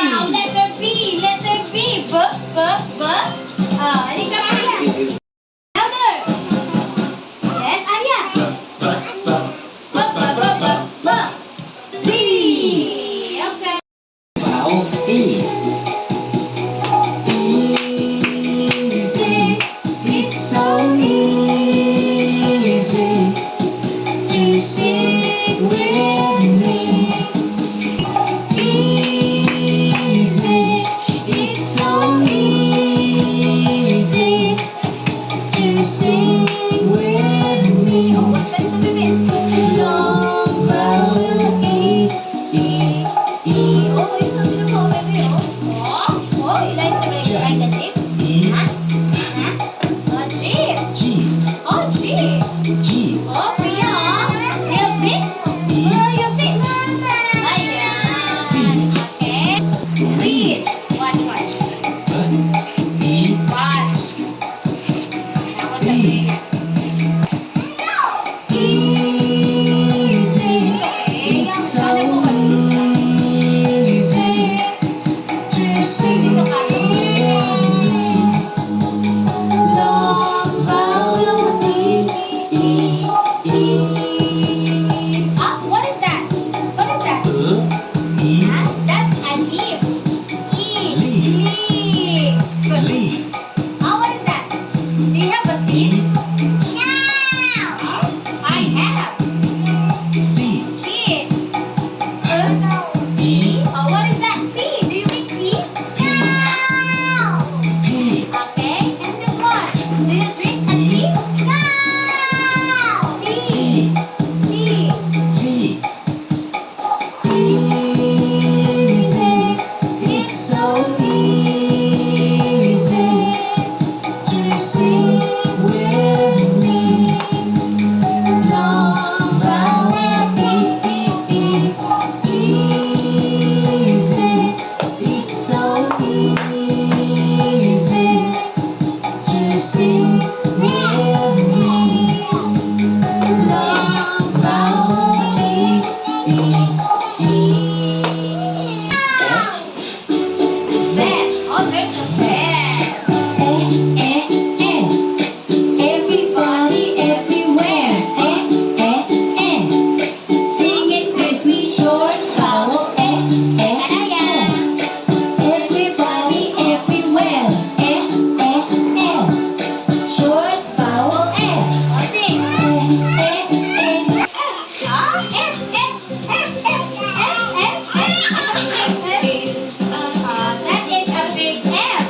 Wow, letter B. Letter B. B. Halika Arya. Louder. Yes, Arya. B. B. Okay. Vowel E. Easy. It's so easy to sing with me. Easy. It's so easy to sing with me. Huwag ka dito, bebe. Long vowel E. E. E. Oh, ito din mo, bebe. Oh, you like the jeep? E. Ha? Oh, jeep. G. Oh, jeep. G. Oh, Priya, oh. Your feet? E. Where are your feet? Ayan. Okay. Read. Watch. E. Watch. Now, what's the E. read? Easy. Okay. It's Yung so ano mo ba? easy to sing Dito ka. with me. Long vowel E. E. E. Ah, what is that? What is that? E. Huh? That's a leaf. E. Leaf. Leaf. Leaf. Ah, what is that? Do you have a seed? No. I have. Seed. Seed. P. Oh, what is that? P. Do you make tea? No. P. Okay. And just watch. Do you drink a tea? No. Tea. Tea. T. Easy. It's so easy to sing with me. Long vowel E. E. E. Easy. It's so easy to sing with me. Long vowel E. E. E. Veg. Oh, there's a veg. Everybody, everywhere. Sing it with me, short vowel Ayan. Everybody, everywhere. Short vowel Oh, sing. Ah, F. That is a big F.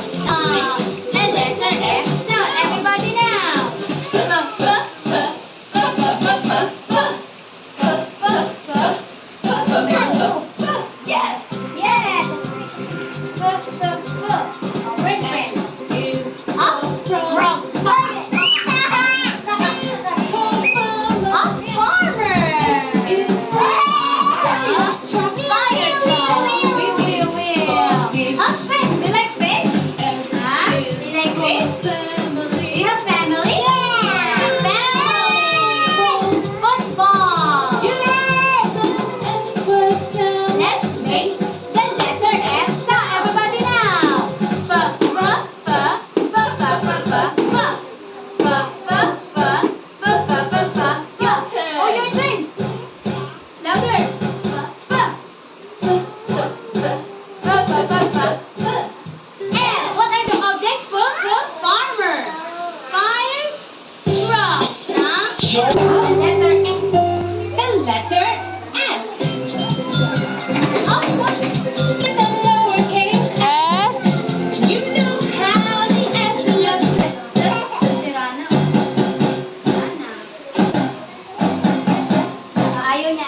The letter F sound. Everybody now. Yes. Yes. Friend. Up. Frog. Farmer. Fire truck. We will. Fish. You like fish? Huh? You like fish? You have family? Family. Football. Let's make the letter F sound. Everybody now. F. Oh, your turn. Louder. And what are the objects? Farmer. Fire. Truck. Huh? The letter S. The letter S. Oh, what? The lowercase s. You know how the S looks. Sira na. Ayaw niya.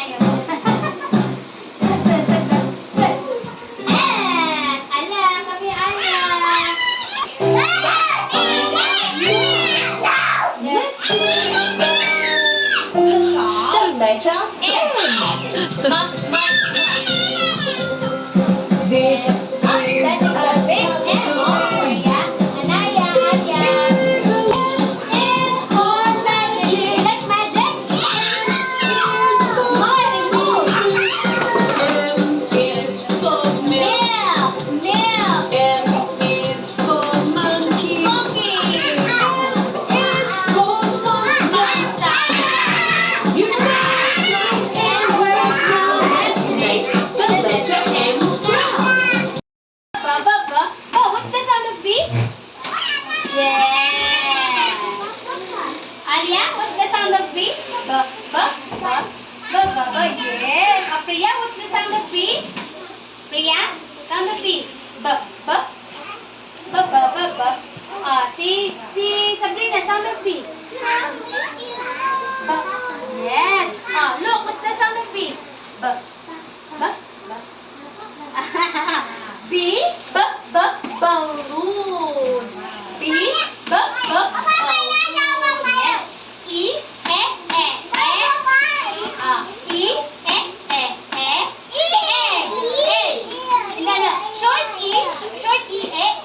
And, ala, kami ala. The letter M. This That is a big M. Oh, yeah. Anaya, Adia. Is for magic. You like magic? Money moves. is for milk. Milk. Yes. Priya, what's the sound of P? Priya, sound of P. B. Si Sabrina, sound of P. Yes. Look, what's the sound of B? B. B. Balloon. B. Balloon. Yes. E. Short E, egg.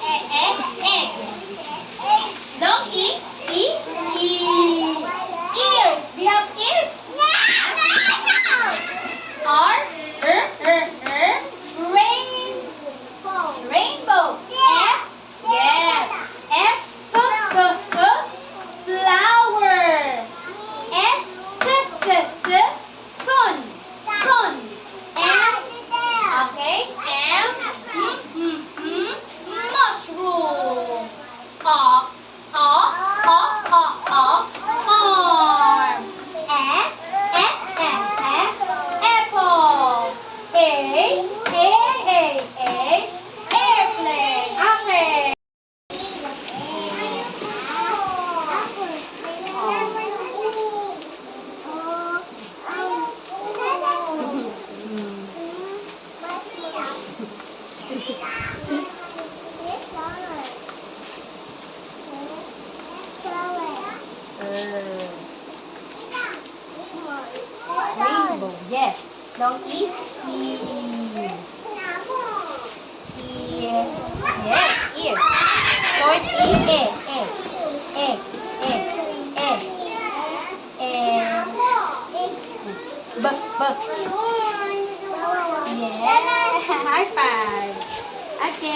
Long E, ears. Do you have ears? R, rainbow. F, yes. F, flower. S, sun. M, okay. M, mushroom. Arm. Apple. Airplane. Okay. Rainbow. Yes. Long E. Yes. Ears. Short E. B. Yeah. High five. Okay.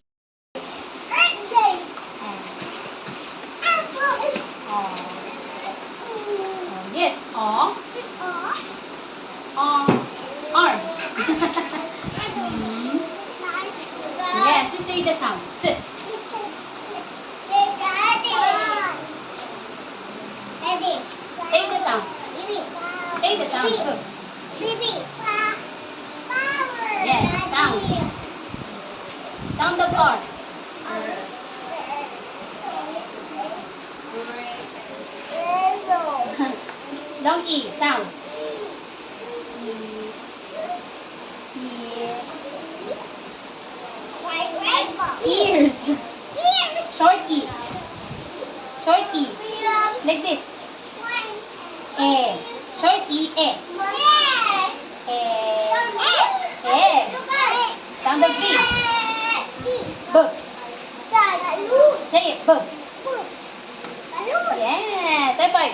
Yes. Arm. Yes. You say the sound. S. Say the sound. Say the sound. S. Yes. Sound. Sound of R. Long E. Sound. Ears. Short E. Like this. Short E. Sound of B. B. Say it. B. Yes. High five.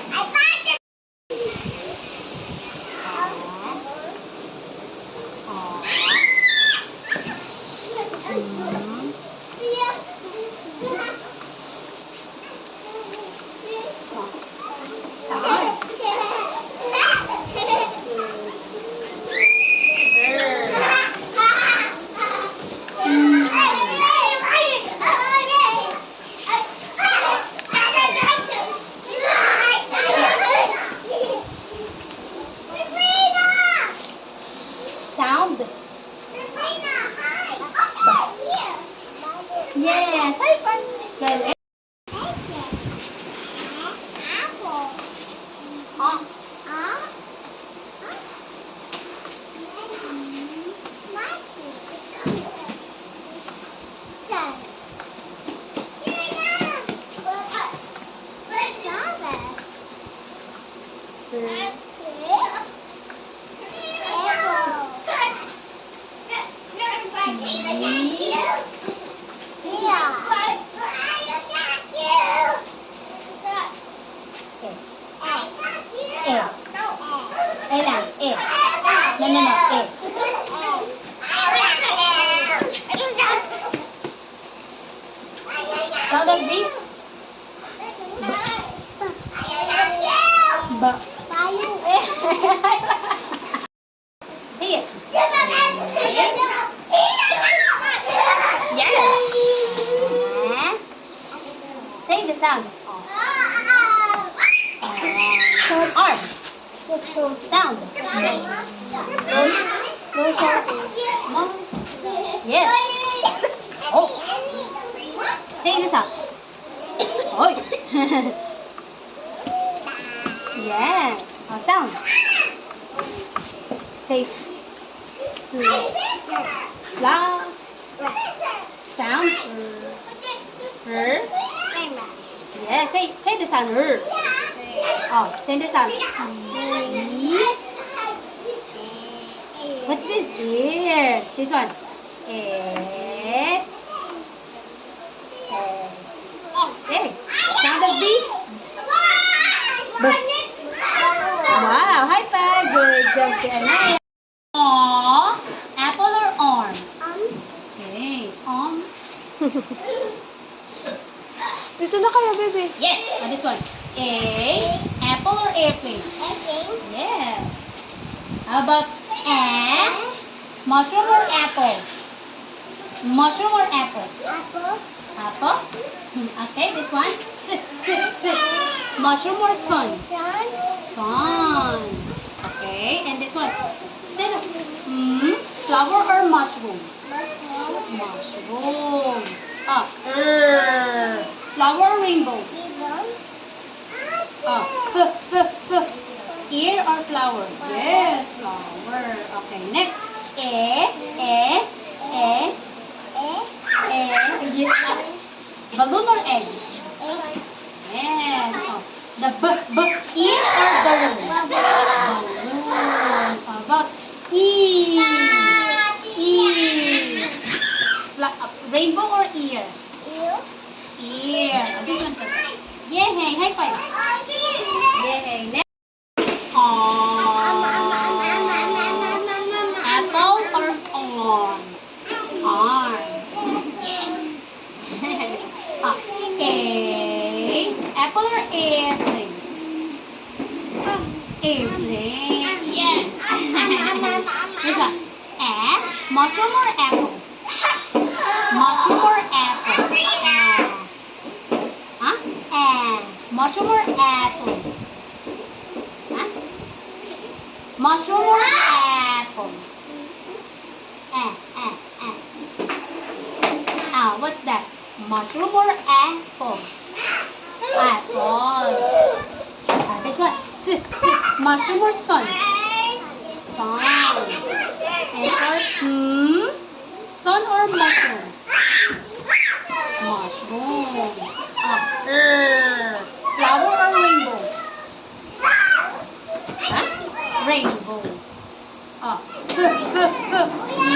Sound. Yes. High five. Galing. Sound of B. Say it. Yes. Say the sound. Arm. Sound. Mom. Yes. Oh. Say the sound. Oi. Yes. Oh, sound. Say la. Sound. Yes. Say the sound. Oh, say the sound. What's this? Ears. This one. Egg. Egg. Sound of B. B. Wow, high five. Good job, Sienna. Aw. Apple or arm? Okay. Dito na kayo, baby. Yes. This one. A. Apple or airplane? Yes. How about A? Mushroom or apple? Mushroom or apple? Apple? Okay, this one. Mushroom or sun? Sun. Okay, and this one. Instead of flower or mushroom? Mushroom. Flower or rainbow? Ear or flower? Yes, flower. Okay, next. Balloon or egg? Yes. Oh. The ear or balloon? Balloon. How about E? Rainbow or ear? Ear. This one. Yay, high five. Yay. Next. Apple or arm? Arm. Apple or airplane? Airplane. Yeah. This one. Mushroom or apple? Mushroom or apple? Mushroom or apple? Mushroom or apple? What's that? Mushroom or apple? Apple. This one. Mushroom or sun? Sun. Answer. Sun or mushroom? Mushroom. Flower or rainbow? Rainbow.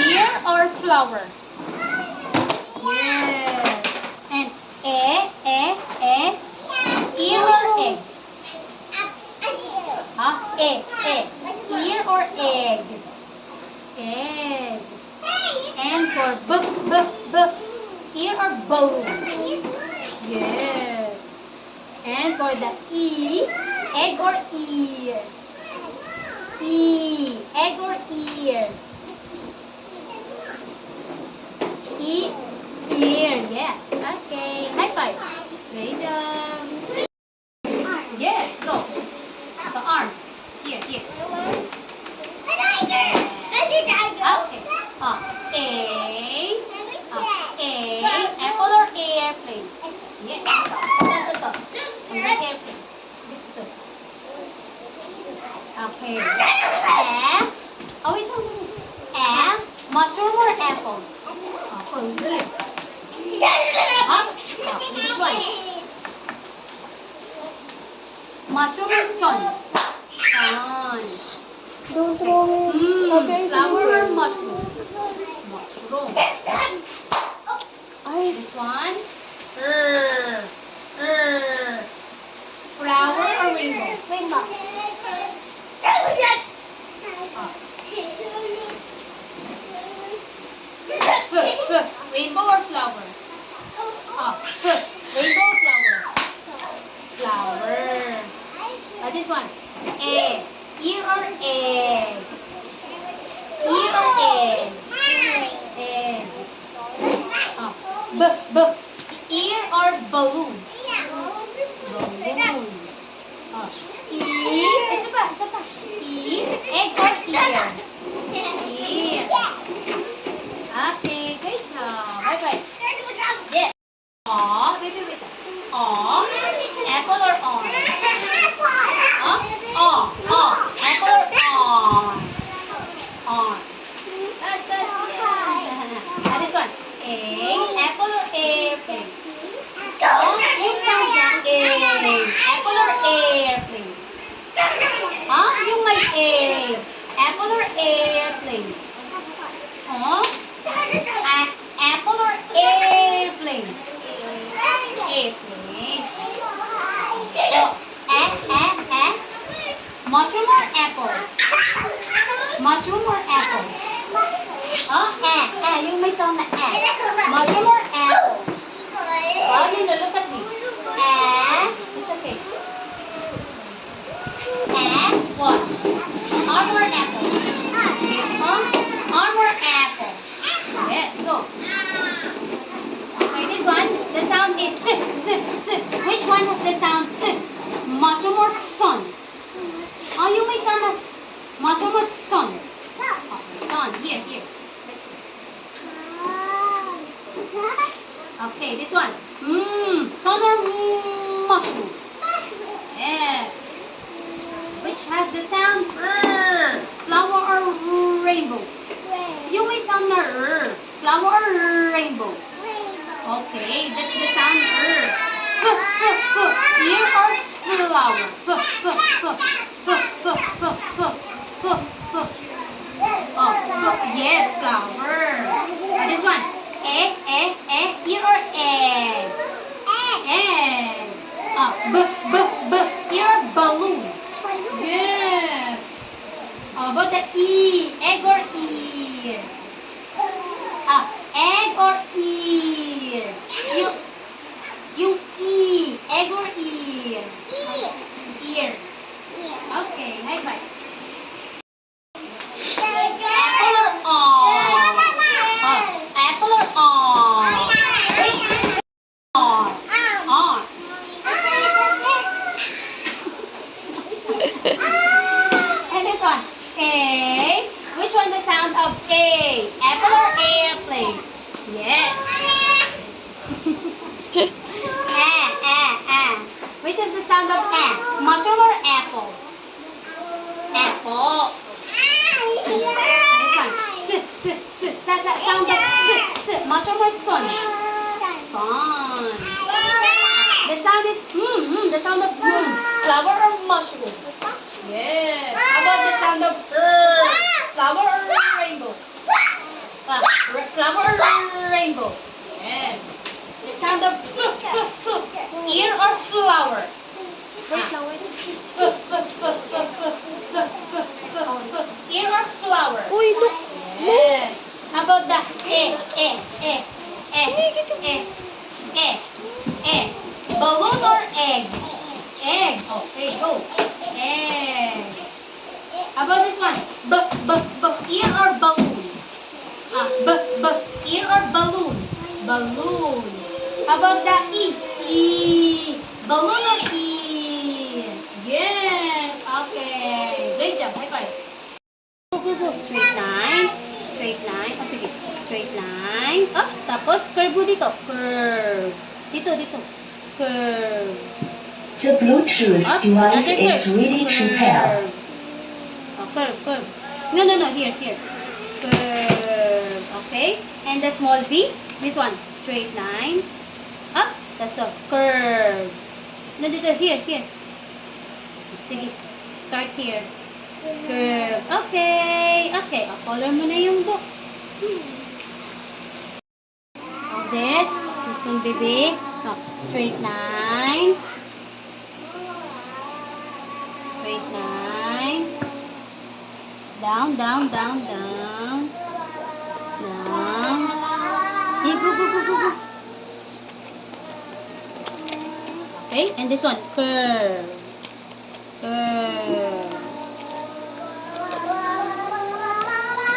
Ear or flower? Yes. And ear or egg? Ear or egg? Egg. And for ear or balloon? Yes. And for the E, egg or ear? Egg or ear? Ear, yes. Okay. High five. Freedom. Yes, go. The arm. Here. Okay. Apple or airplane? Yes. Ito. Airplane. Okay. Wait. Mushroom or apple? Apple. Here. This one. Mushroom or sun? Sun. Don't throw it. Okay, Flower or mushroom? Mushroom. Ay, This one. Flower or rainbow? Rainbow or flower? Rainbow or flower? Flower. This one. Ear or egg? Ear or egg? Egg. Ear or balloon? Balloon. Isa pa. A? Apple or airplane? Oh? Apple or airplane? Airplane. Oh, mushroom or apple? Mushroom or apple? Oh, yung may sound na Mushroom or apple? Oh, Linda, look at me. It's okay. What? Arm or apple? Arm or apple? Yes, go. Okay, this one, the sound is s, s, s. Which one has the sound s? Mushroom or sun? Oh, yung may sound na s. Mushroom or sun? Okay, sun. Here. Okay, this one. Sun or mushroom? Yes. Which has the sound r? Flower or rainbow? Yung may sound na r. Flower or rainbow? Okay, that's the sound r. Ear or flower? Oh, yes, flower. This one. Ear or egg? Egg. Ear or balloon? Yes. How about the E? Egg or ear? Egg or ear? Yung E. Egg or ear? Ear. Okay, high five. Apple or on? Apple or on? Wait. On. And this one. A. Which one the sound of A? Apple or airplane? Yes. Which is the sound of A? Mushroom or apple? Apple. This one. Sound of S. Mushroom or sun? Sun. The sound is the sound of flower or mushroom? Yes. How about the sound of flower or rainbow? Flower or rainbow? Yes. The sound of ear or flower? Ear or flower? Uy, look. Yes. How about the balloon or egg? Egg. Okay, go. Egg. How about this one? Ear or balloon? Ear or balloon? Balloon. How about the E? Balloon or ear? Yes. Okay. Great job. High five. Go. Straight line. Oh, sige. Straight line. Oops. Tapos, curve mo dito. Curve. Dito. Curve. The Bluetooth Oops. device Another is curve. ready to pair. Oh, curve. No. Here. Curve. Okay. And the small B. This one. Straight line. Oops. That's the curve. No, dito. Here. Sige. Start here. Curve. Okay. Color mo na yung book. This one, baby. Oh, straight line. Down. Hey, go. Okay, and this one, curve.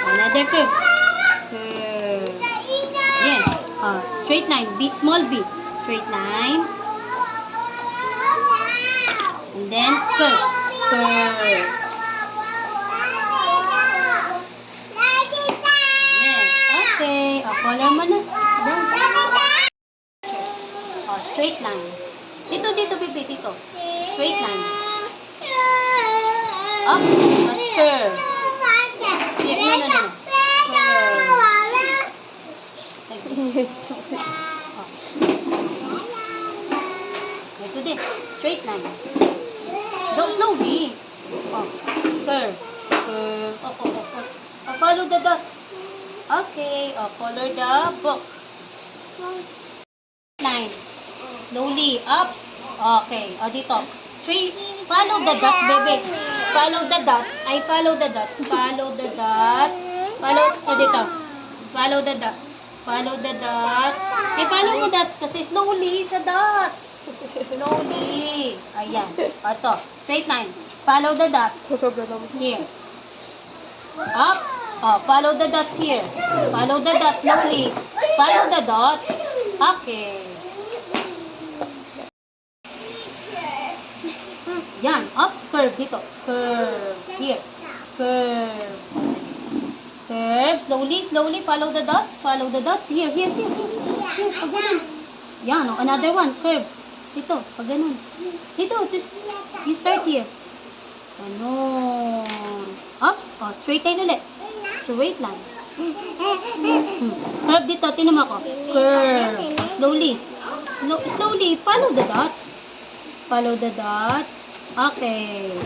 Another curve. Yes. Straight line. Small B. Straight line. And then curve. Yes. Okay. Color mo na. Straight line. Dito, baby. Dito. Straight line. Oops. Tapos curve. Here. No. Curve. Like this. Ito din. Straight line. Don't slowly. Curve. follow the dots. Okay, color the book. Line. Slowly, ups. Okay, dito. Follow the dots, baby. Follow the dots. I follow the dots. Follow the dots. Follow, dito. Follow the dots. Follow the dots. Follow mo dots kasi slowly sa dots. Slowly. Ayan. Ito. Straight line. Follow the dots. Here. Ups. Follow the dots here. Follow the dots slowly. Follow the dots. Okay. Yan. Ups. Curve dito. Curve. Here. Curve. Curve. Slowly, slowly. Follow the dots. Follow the dots. Here, here, here. Here. Pag ganun. Yan. Another one. Curve. Dito. Pag ganun. Dito. Just, you start here. Ganun. Ups. Straight line ulit. Straight line. Curve dito. Tinan mo ako. Curve. Slowly. Slowly. Follow the dots. Follow the dots. Okay.